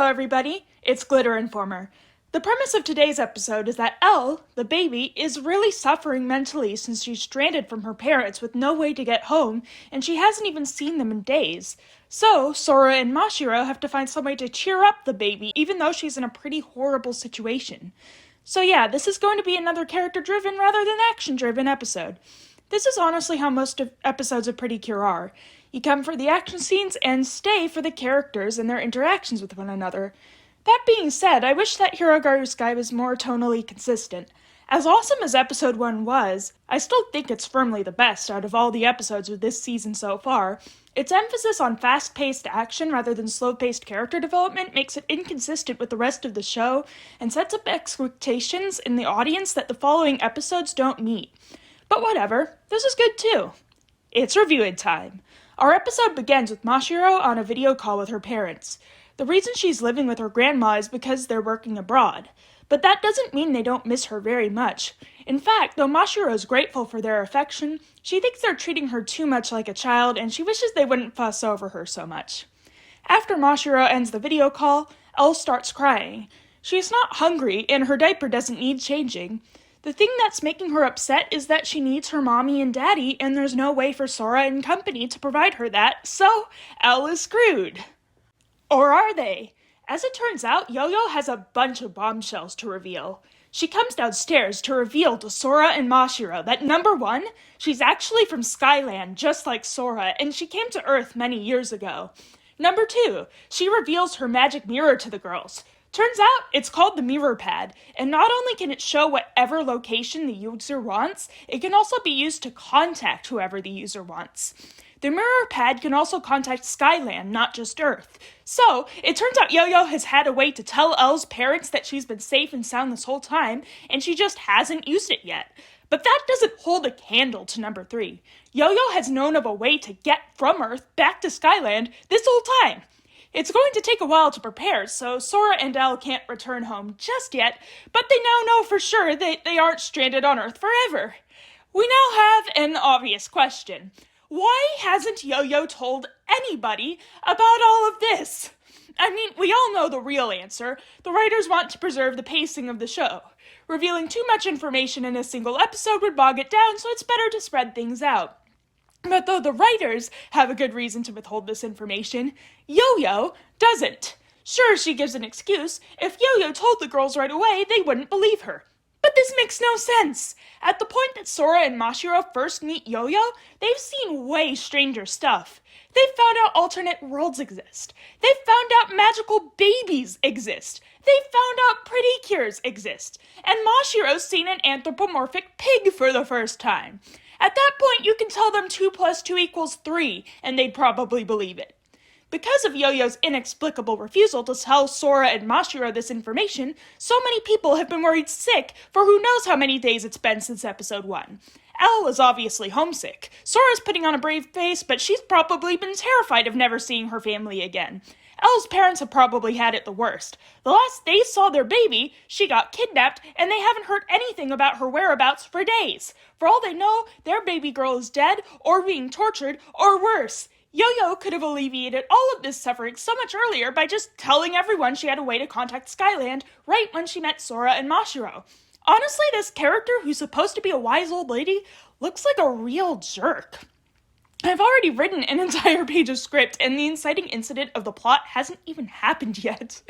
Hello everybody, it's Glitter Informer. The premise of today's episode is that Elle, the baby, is really suffering mentally since she's stranded from her parents with no way to get home, and she hasn't even seen them in days. So, Sora and Mashiro have to find some way to cheer up the baby, even though she's in a pretty horrible situation. So yeah, this is going to be another character-driven rather than action-driven episode. This is honestly how most of episodes of Pretty Cure are. You come for the action scenes and stay for the characters and their interactions with one another. That being said, I wish that Hirogaru Sky was more tonally consistent. As awesome as episode 1 was, I still think it's firmly the best out of all the episodes of this season so far. Its emphasis on fast-paced action rather than slow-paced character development makes it inconsistent with the rest of the show and sets up expectations in the audience that the following episodes don't meet. But whatever, this is good too. It's reviewing time. Our episode begins with Mashiro on a video call with her parents. The reason she's living with her grandma is because they're working abroad. But that doesn't mean they don't miss her very much. In fact, though Mashiro is grateful for their affection, she thinks they're treating her too much like a child and she wishes they wouldn't fuss over her so much. After Mashiro ends the video call, Elle starts crying. She's not hungry and her diaper doesn't need changing. The thing that's making her upset is that she needs her mommy and daddy, and there's no way for Sora and company to provide her that, so Elle is screwed. Or are they? As it turns out, Yo-Yo has a bunch of bombshells to reveal. She comes downstairs to reveal to Sora and Mashiro that number 1, she's actually from Skyland, just like Sora, and she came to Earth many years ago. Number 2, she reveals her magic mirror to the girls. Turns out, it's called the Mirror Pad, and not only can it show whatever location the user wants, it can also be used to contact whoever the user wants. The Mirror Pad can also contact Skyland, not just Earth. So, it turns out Yo-Yo has had a way to tell Elle's parents that she's been safe and sound this whole time, and she just hasn't used it yet. But that doesn't hold a candle to number 3. Yo-Yo has known of a way to get from Earth back to Skyland this whole time. It's going to take a while to prepare, so Sora and Elle can't return home just yet, but they now know for sure that they aren't stranded on Earth forever. We now have an obvious question. Why hasn't Yo-Yo told anybody about all of this? I mean, we all know the real answer. The writers want to preserve the pacing of the show. Revealing too much information in a single episode would bog it down, so it's better to spread things out. But though the writers have a good reason to withhold this information, Yo-Yo doesn't. Sure, she gives an excuse. If Yo-Yo told the girls right away, they wouldn't believe her. But this makes no sense. At the point that Sora and Mashiro first meet Yo-Yo, they've seen way stranger stuff. They've found out alternate worlds exist. They've found out magical babies exist. They've found out pretty cures exist. And Mashiro's seen an anthropomorphic pig for the first time. At that point, you can tell them 2 + 2 = 3, and they'd probably believe it. Because of Yo-Yo's inexplicable refusal to tell Sora and Mashiro this information, so many people have been worried sick for who knows how many days it's been since episode 1. Elle is obviously homesick. Sora's putting on a brave face, but she's probably been terrified of never seeing her family again. Elle's parents have probably had it the worst. The last they saw their baby, she got kidnapped, and they haven't heard anything about her whereabouts for days. For all they know, their baby girl is dead, or being tortured, or worse. Yo-Yo could have alleviated all of this suffering so much earlier by just telling everyone she had a way to contact Skyland right when she met Sora and Mashiro. Honestly, this character, who's supposed to be a wise old lady, looks like a real jerk. I've already written an entire page of script, and the inciting incident of the plot hasn't even happened yet.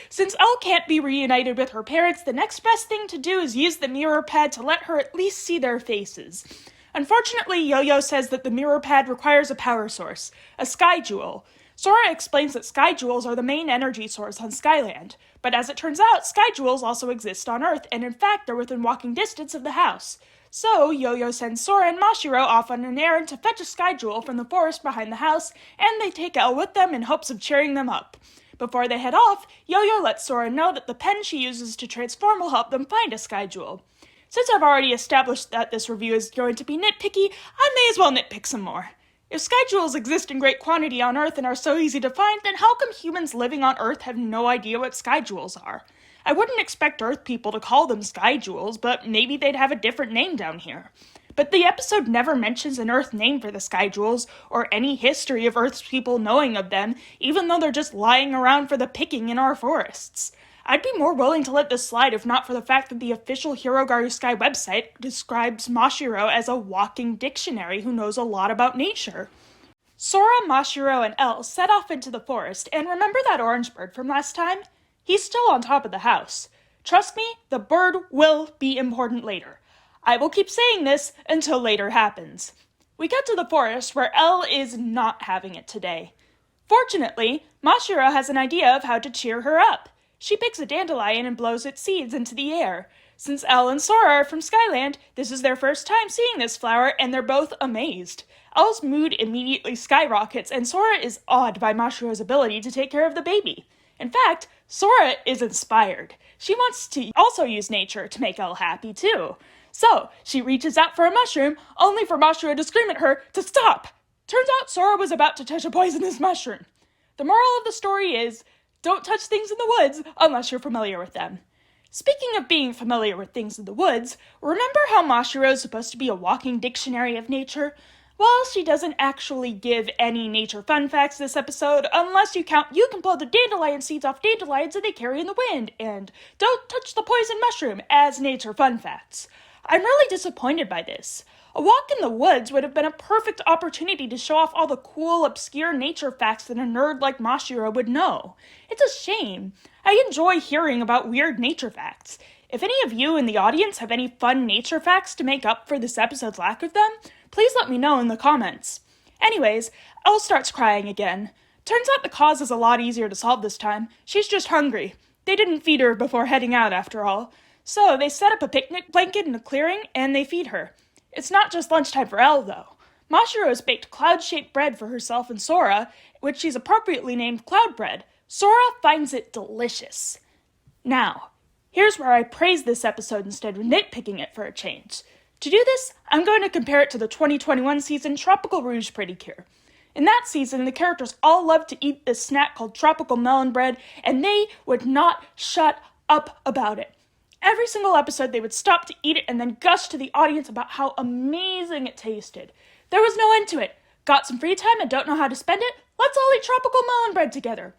Since Elle can't be reunited with her parents, the next best thing to do is use the mirror pad to let her at least see their faces. Unfortunately, Yo-Yo says that the mirror pad requires a power source, a sky jewel. Sora explains that sky jewels are the main energy source on Skyland, but as it turns out, sky jewels also exist on Earth, and in fact they're within walking distance of the house. So, Yo-Yo sends Sora and Mashiro off on an errand to fetch a sky jewel from the forest behind the house, and they take Elle with them in hopes of cheering them up. Before they head off, Yo-Yo lets Sora know that the pen she uses to transform will help them find a sky jewel. Since I've already established that this review is going to be nitpicky, I may as well nitpick some more. If sky jewels exist in great quantity on Earth and are so easy to find, then how come humans living on Earth have no idea what sky jewels are? I wouldn't expect Earth people to call them sky jewels, but maybe they'd have a different name down here. but the episode never mentions an Earth name for the Sky Jewels, or any history of Earth's people knowing of them, even though they're just lying around for the picking in our forests. I'd be more willing to let this slide if not for the fact that the official Hirogaru Sky website describes Mashiro as a walking dictionary who knows a lot about nature. Sora, Mashiro, and Elle set off into the forest, and remember that orange bird from last time? He's still on top of the house. Trust me, the bird will be important later. I will keep saying this until later happens. We get to the forest where Elle is not having it today. Fortunately, Mashiro has an idea of how to cheer her up. She picks a dandelion and blows its seeds into the air. Since Elle and Sora are from Skyland, this is their first time seeing this flower, and they're both amazed. Elle's mood immediately skyrockets, and Sora is awed by Mashiro's ability to take care of the baby. In fact, Sora is inspired. She wants to also use nature to make Elle happy, too. So, she reaches out for a mushroom, only for Mashiro to scream at her to stop. Turns out Sora was about to touch a poisonous mushroom. The moral of the story is, don't touch things in the woods unless you're familiar with them. Speaking of being familiar with things in the woods, remember how Mashiro is supposed to be a walking dictionary of nature? Well, she doesn't actually give any nature fun facts this episode, unless you count you can blow the dandelion seeds off dandelions and they carry in the wind, and don't touch the poison mushroom as nature fun facts. I'm really disappointed by this. A walk in the woods would have been a perfect opportunity to show off all the cool, obscure nature facts that a nerd like Mashiro would know. It's a shame. I enjoy hearing about weird nature facts. If any of you in the audience have any fun nature facts to make up for this episode's lack of them, please let me know in the comments. Anyways, Elle starts crying again. Turns out the cause is a lot easier to solve this time. She's just hungry. They didn't feed her before heading out after all. So they set up a picnic blanket in a clearing and they feed her. It's not just lunchtime for Elle, though. Mashiro has baked cloud-shaped bread for herself and Sora, which she's appropriately named Cloud Bread. Sora finds it delicious. Now, here's where I praise this episode instead of nitpicking it for a change. To do this, I'm going to compare it to the 2021 season Tropical Rouge Pretty Cure. In that season, the characters all loved to eat this snack called tropical melon bread, and they would not shut up about it. Every single episode, they would stop to eat it and then gush to the audience about how amazing it tasted. There was no end to it. Got some free time and don't know how to spend it? Let's all eat tropical melon bread together.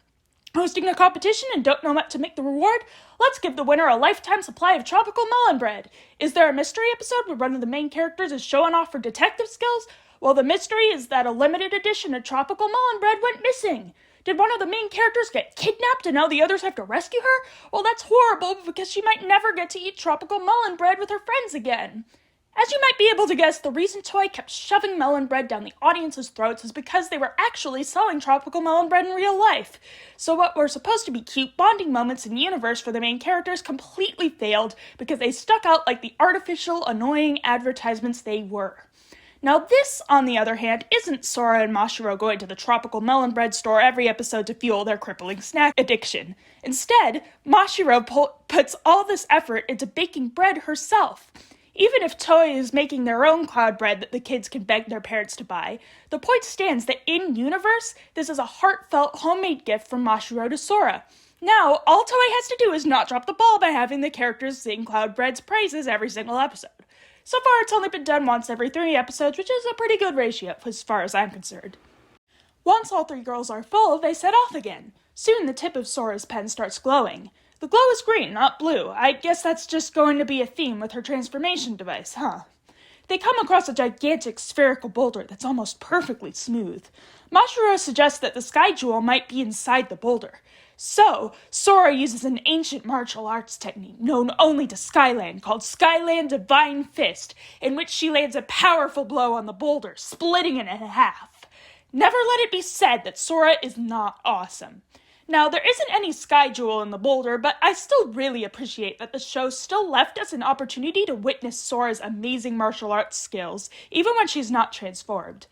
Hosting a competition and don't know what to make the reward? Let's give the winner a lifetime supply of tropical melon bread. Is there a mystery episode where one of the main characters is showing off her detective skills? Well, the mystery is that a limited edition of tropical melon bread went missing. Did one of the main characters get kidnapped and now the others have to rescue her? Well, that's horrible because she might never get to eat tropical melon bread with her friends again. As you might be able to guess, the reason Toei kept shoving melon bread down the audience's throats is because they were actually selling tropical melon bread in real life. So what were supposed to be cute bonding moments in universe for the main characters completely failed because they stuck out like the artificial, annoying advertisements they were. Now this, on the other hand, isn't Sora and Mashiro going to the tropical melon bread store every episode to fuel their crippling snack addiction. Instead, Mashiro puts all this effort into baking bread herself. Even if Toei is making their own cloud bread that the kids can beg their parents to buy, the point stands that in-universe, this is a heartfelt homemade gift from Mashiro to Sora. Now, all Toei has to do is not drop the ball by having the characters sing Cloud Bread's praises every single episode. So far, it's only been done once every 3 episodes, which is a pretty good ratio as far as I'm concerned. Once all 3 girls are full, they set off again. Soon the tip of Sora's pen starts glowing. The glow is green, not blue. I guess that's just going to be a theme with her transformation device, huh? They come across a gigantic spherical boulder that's almost perfectly smooth. Mashiro suggests that the Sky Jewel might be inside the boulder. So, Sora uses an ancient martial arts technique known only to Skyland called Skyland Divine Fist, in which she lands a powerful blow on the boulder, splitting it in half. Never let it be said that Sora is not awesome. Now, there isn't any Sky Jewel in the boulder, but I still really appreciate that the show still left us an opportunity to witness Sora's amazing martial arts skills, even when she's not transformed.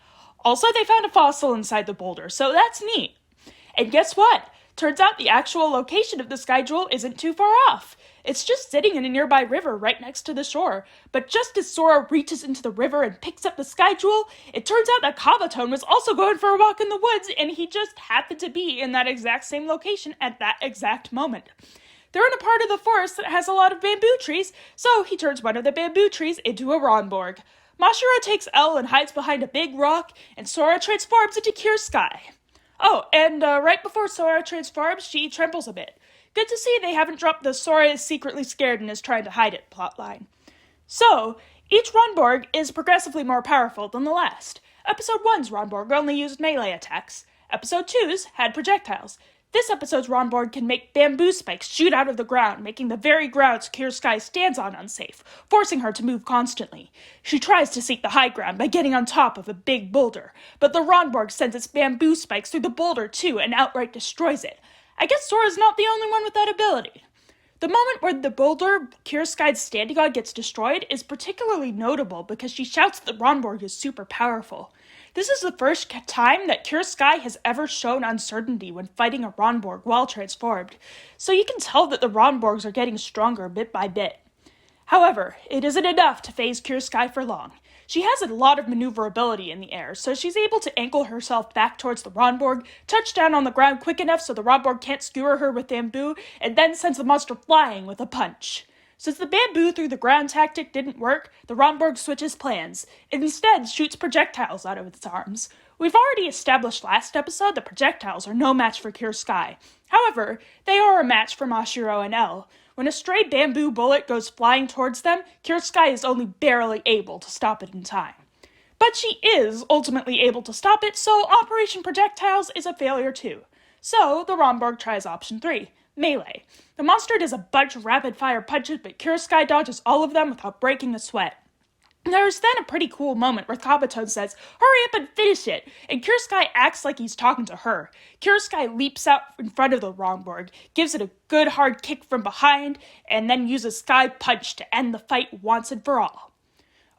Also, they found a fossil inside the boulder, so that's neat. And guess what? Turns out the actual location of the Sky Jewel isn't too far off. It's just sitting in a nearby river right next to the shore. But just as Sora reaches into the river and picks up the Sky Jewel, it turns out that Kabatone was also going for a walk in the woods, and he just happened to be in that exact same location at that exact moment. They're in a part of the forest that has a lot of bamboo trees, so he turns one of the bamboo trees into a Ronborg. Mashiro takes Elle and hides behind a big rock, and Sora transforms into Pure Sky. Oh, and right before Sora transforms, she trembles a bit. Good to see they haven't dropped the Sora is secretly scared and is trying to hide it plotline. So, each Ronborg is progressively more powerful than the last. Episode 1's Ronborg only used melee attacks. Episode 2's had projectiles. This episode's Ronborg can make bamboo spikes shoot out of the ground, making the very ground Pure Sky stands on unsafe, forcing her to move constantly. She tries to seek the high ground by getting on top of a big boulder, but the Ronborg sends its bamboo spikes through the boulder too and outright destroys it. I guess Sora's not the only one with that ability. The moment where the boulder Pure Sky's standing on gets destroyed is particularly notable because she shouts that Ronborg is super powerful. This is the first time that Pure Sky has ever shown uncertainty when fighting a Ronborg while transformed, so you can tell that the Ronborgs are getting stronger bit by bit. However, it isn't enough to phase Pure Sky for long. She has a lot of maneuverability in the air, so she's able to angle herself back towards the Ronborg, touch down on the ground quick enough so the Ronborg can't skewer her with bamboo, and then sends the monster flying with a punch. Since the bamboo through the ground tactic didn't work, the Ronborg switches plans. It instead shoots projectiles out of its arms. We've already established last episode that projectiles are no match for Pure Sky. However, they are a match for Mashiro and Elle. When a stray bamboo bullet goes flying towards them, Pure Sky is only barely able to stop it in time. But she is ultimately able to stop it, so Operation Projectiles is a failure too. So, the Ronborg tries option 3. Melee. The monster does a bunch of rapid-fire punches, but Pure Sky dodges all of them without breaking a sweat. There's then a pretty cool moment where Kabatone says, "Hurry up and finish it!" and Pure Sky acts like he's talking to her. Pure Sky leaps out in front of the Ronborg, gives it a good hard kick from behind, and then uses Sky Punch to end the fight once and for all.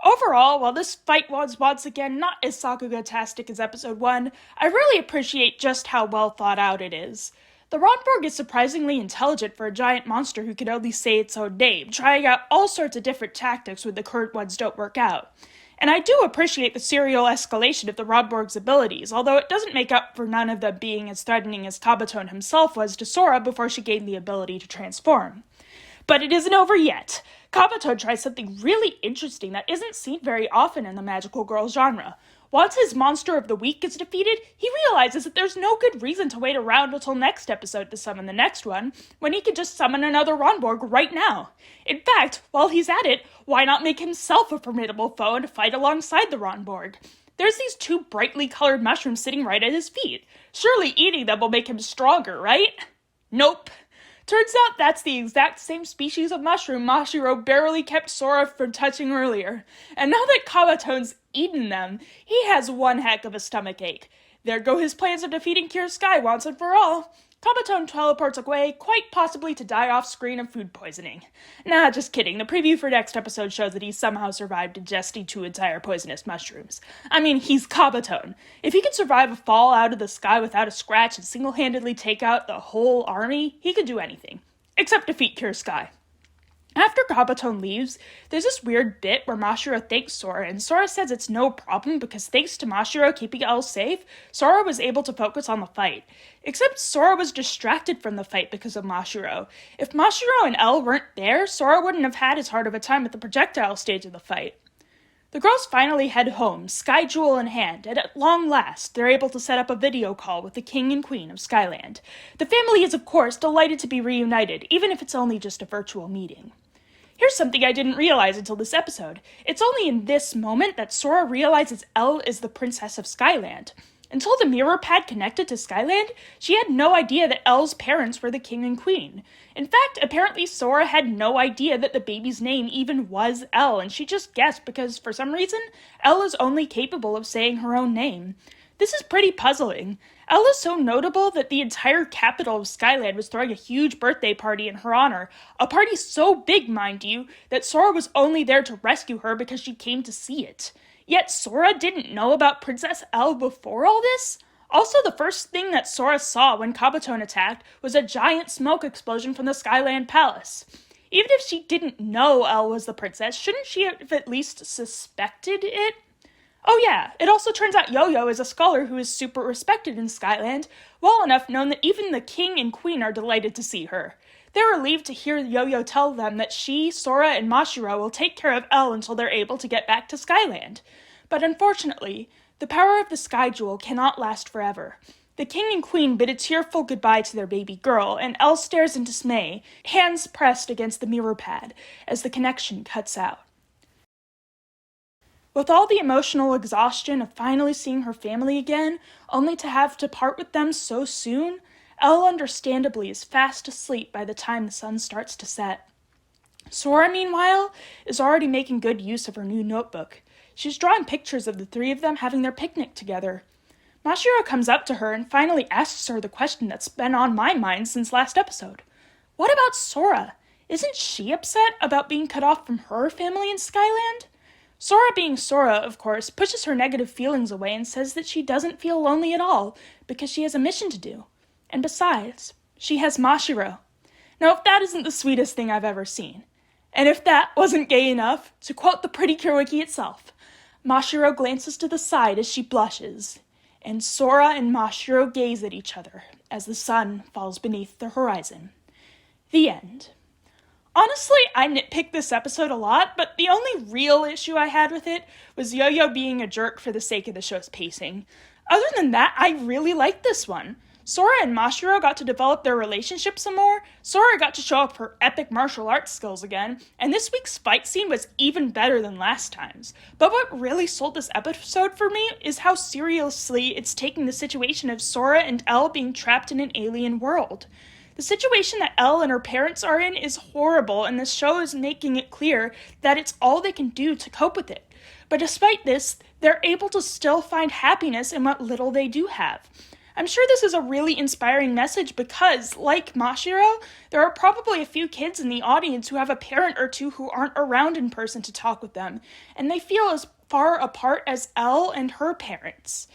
Overall, while this fight was once again not as Sakuga-tastic as episode 1, I really appreciate just how well thought out it is. The Ronborg is surprisingly intelligent for a giant monster who can only say its own name, trying out all sorts of different tactics when the current ones don't work out. And I do appreciate the serial escalation of the Ronborg's abilities, although it doesn't make up for none of them being as threatening as Kabatone himself was to Sora before she gained the ability to transform. But it isn't over yet. Kabatone tries something really interesting that isn't seen very often in the magical girl genre. Once his monster of the week is defeated, he realizes that there's no good reason to wait around until next episode to summon the next one, when he could just summon another Ronborg right now. In fact, while he's at it, why not make himself a formidable foe and fight alongside the Ronborg? There's these 2 brightly colored mushrooms sitting right at his feet. Surely eating them will make him stronger, right? Nope. Turns out that's the exact same species of mushroom Mashiro barely kept Sora from touching earlier. And now that Kabatone's eaten them, he has one heck of a stomachache. There go his plans of defeating Pure Sky once and for all. Kabatone teleports away, quite possibly to die off screen of food poisoning. Nah, just kidding. The preview for next episode shows that he somehow survived ingesting 2 entire poisonous mushrooms. I mean, he's Kabatone. If he can survive a fall out of the sky without a scratch and single-handedly take out the whole army, he could do anything. Except defeat Pure Sky. After Kabatone leaves, there's this weird bit where Mashiro thanks Sora, and Sora says it's no problem because thanks to Mashiro keeping Elle safe, Sora was able to focus on the fight. Except Sora was distracted from the fight because of Mashiro. If Mashiro and Elle weren't there, Sora wouldn't have had as hard of a time at the projectile stage of the fight. The girls finally head home, Sky Jewel in hand, and at long last, they're able to set up a video call with the King and Queen of Skyland. The family is, of course, delighted to be reunited, even if it's only just a virtual meeting. Here's something I didn't realize until this episode. It's only in this moment that Sora realizes Elle is the princess of Skyland. Until the mirror pad connected to Skyland, she had no idea that Elle's parents were the king and queen. In fact, apparently Sora had no idea that the baby's name even was Elle, and she just guessed because, for some reason, Elle is only capable of saying her own name. This is pretty puzzling. Elle is so notable that the entire capital of Skyland was throwing a huge birthday party in her honor. A party so big, mind you, that Sora was only there to rescue her because she came to see it. Yet Sora didn't know about Princess Elle before all this? Also, the first thing that Sora saw when Kabatone attacked was a giant smoke explosion from the Skyland Palace. Even if she didn't know Elle was the princess, shouldn't she have at least suspected it? Oh yeah, it also turns out Yo-Yo is a scholar who is super respected in Skyland, well enough known that even the king and queen are delighted to see her. They're relieved to hear Yo-Yo tell them that she, Sora, and Mashiro will take care of Elle until they're able to get back to Skyland. But unfortunately, the power of the Sky Jewel cannot last forever. The king and queen bid a tearful goodbye to their baby girl, and Elle stares in dismay, hands pressed against the mirror pad, as the connection cuts out. With all the emotional exhaustion of finally seeing her family again, only to have to part with them so soon, Elle understandably is fast asleep by the time the sun starts to set. Sora, meanwhile, is already making good use of her new notebook. She's drawing pictures of the three of them having their picnic together. Mashiro comes up to her and finally asks her the question that's been on my mind since last episode. What about Sora? Isn't she upset about being cut off from her family in Skyland? Sora, being Sora, of course, pushes her negative feelings away and says that she doesn't feel lonely at all because she has a mission to do. And besides, she has Mashiro. Now, if that isn't the sweetest thing I've ever seen, and if that wasn't gay enough, to quote the Pretty Cure Wiki itself, Mashiro glances to the side as she blushes, and Sora and Mashiro gaze at each other as the sun falls beneath the horizon. The end. Honestly, I nitpicked this episode a lot, but the only real issue I had with it was Yo-Yo being a jerk for the sake of the show's pacing. Other than that, I really liked this one. Sora and Mashiro got to develop their relationship some more, Sora got to show off her epic martial arts skills again, and this week's fight scene was even better than last time's. But what really sold this episode for me is how seriously it's taking the situation of Sora and Elle being trapped in an alien world. The situation that Elle and her parents are in is horrible, and this show is making it clear that it's all they can do to cope with it. But despite this, they're able to still find happiness in what little they do have. I'm sure this is a really inspiring message because, like Mashiro, there are probably a few kids in the audience who have a parent or two who aren't around in person to talk with them, and they feel as far apart as Elle and her parents.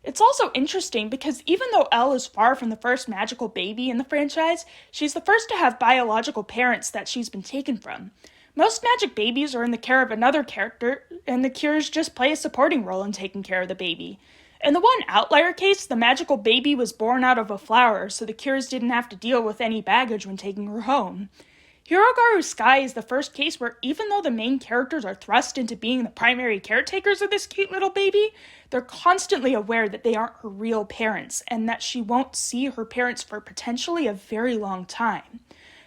It's also interesting because even though Elle is far from the first magical baby in the franchise, she's the first to have biological parents that she's been taken from. Most magic babies are in the care of another character, and the Cures just play a supporting role in taking care of the baby. In the one outlier case, the magical baby was born out of a flower, so the Cures didn't have to deal with any baggage when taking her home. Hirogaru Sky is the first case where even though the main characters are thrust into being the primary caretakers of this cute little baby, they're constantly aware that they aren't her real parents, and that she won't see her parents for potentially a very long time.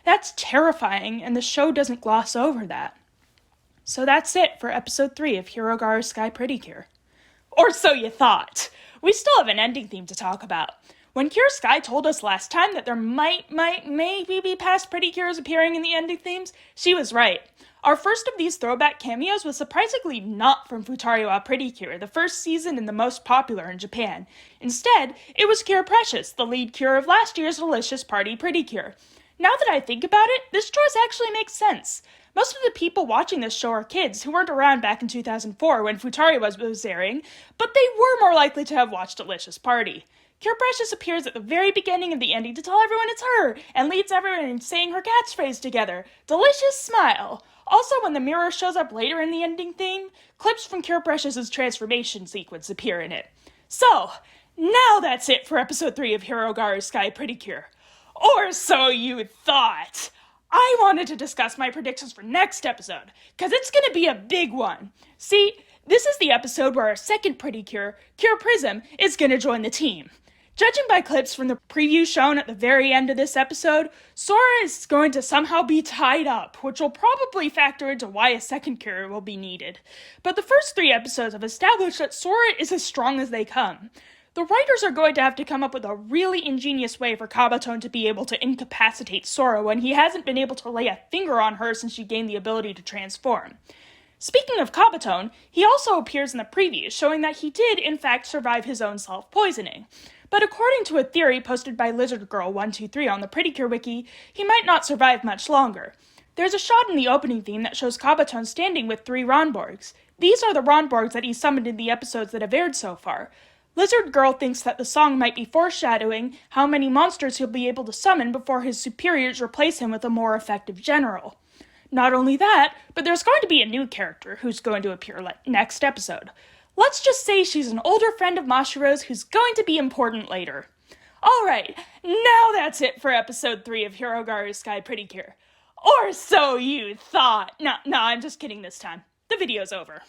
That's terrifying, and the show doesn't gloss over that. So that's it for episode 3 of Hirogaru Sky Pretty Cure. Or so you thought. We still have an ending theme to talk about. When Cure Sky told us last time that there maybe be past Pretty Cures appearing in the ending themes, she was right. Our first of these throwback cameos was surprisingly not from Futari wa Pretty Cure, the first season and the most popular in Japan. Instead, it was Cure Precious, the lead cure of last year's Delicious Party Pretty Cure. Now that I think about it, this choice actually makes sense. Most of the people watching this show are kids who weren't around back in 2004 when Futari was airing, but they were more likely to have watched Delicious Party. Cure Precious appears at the very beginning of the ending to tell everyone it's her, and leads everyone in saying her catchphrase together, Delicious Smile. Also, when the mirror shows up later in the ending theme, clips from Cure Precious's transformation sequence appear in it. So, now that's it for episode 3 of Hirogaru Sky Pretty Cure. Or so you thought. I wanted to discuss my predictions for next episode, because it's going to be a big one. See, this is the episode where our second Pretty Cure, Cure Prism, is going to join the team. Judging by clips from the preview shown at the very end of this episode, Sora is going to somehow be tied up, which will probably factor into why a second cure will be needed. But the first 3 episodes have established that Sora is as strong as they come. The writers are going to have to come up with a really ingenious way for Kabatone to be able to incapacitate Sora when he hasn't been able to lay a finger on her since she gained the ability to transform. Speaking of Kabatone, he also appears in the preview, showing that he did in fact survive his own self-poisoning. But according to a theory posted by LizardGirl123 on the Pretty Cure Wiki, he might not survive much longer. There's a shot in the opening theme that shows Kabatone standing with 3 Ronborgs. These are the Ronborgs that he summoned in the episodes that have aired so far. Lizard Girl thinks that the song might be foreshadowing how many monsters he'll be able to summon before his superiors replace him with a more effective general. Not only that, but there's going to be a new character who's going to appear next episode. Let's just say she's an older friend of Mashiro's who's going to be important later. Alright, now that's it for episode 3 of Hirogaru Sky Pretty Cure. Or so you thought. No, I'm just kidding this time. The video's over.